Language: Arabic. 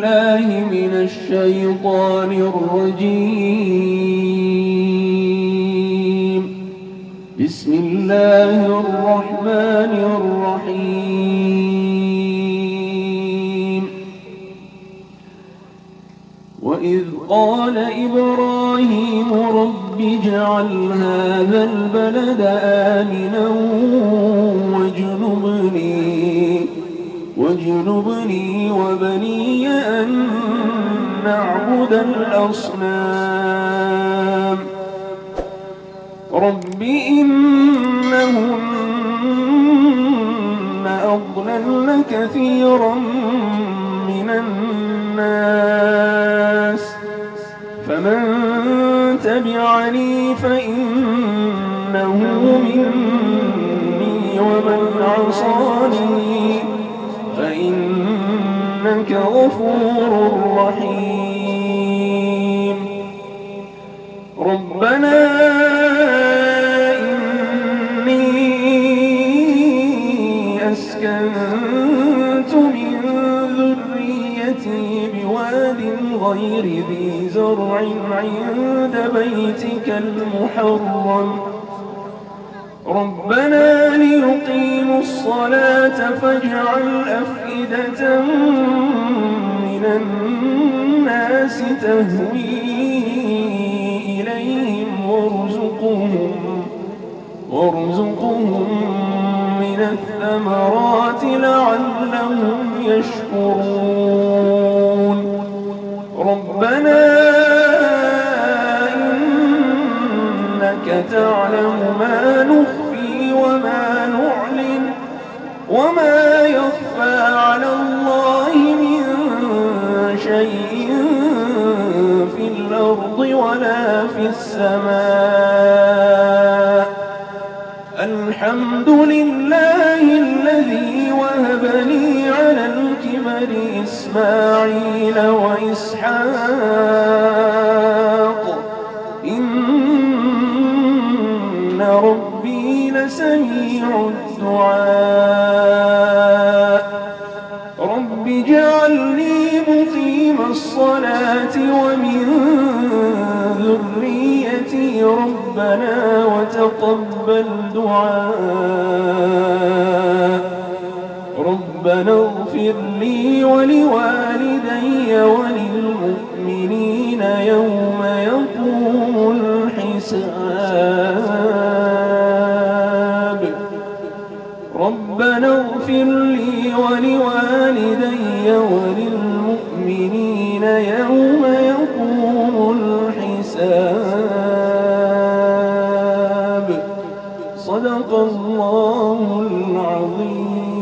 بالله من الشيطان الرجيم. بسم الله الرحمن الرحيم. وإذ قال إبراهيم رب اجعل هذا البلد آمنا واجنبني وبني أن نعبد الأصنام. رب إنهن أضللن كثيرا من الناس فمن تبعني فإنه مني ومن عصاني فإنك غفور رحيم. ربنا إني أسكنت من ذريتي بواد غير ذي زرع عند بيتك المحرم ربنا ليقيموا الصلاة فاجعل أفئدة من الناس تهوي إليهم وارزقهم من الثمرات لعلهم يشكرون. ربنا إنك تعلم ما نخفي وما نعلن وما يخفى على الله من شيء في الأرض ولا في السماء. الحمد لله الذي وهب لي على الكبر إسماعيل وإسحاق إن ربي لسميع الدعاء. رب اجعلني مقيم الصلاة ومن ذريتي ربنا وتقبل دعاء. ربنا اغفر لي ولوالدي وللمؤمنين يوم يقوم الحساب. ربنا اغفر لي ولوالدي وللمؤمنين يوم يقوم الحساب. صدق الله العظيم.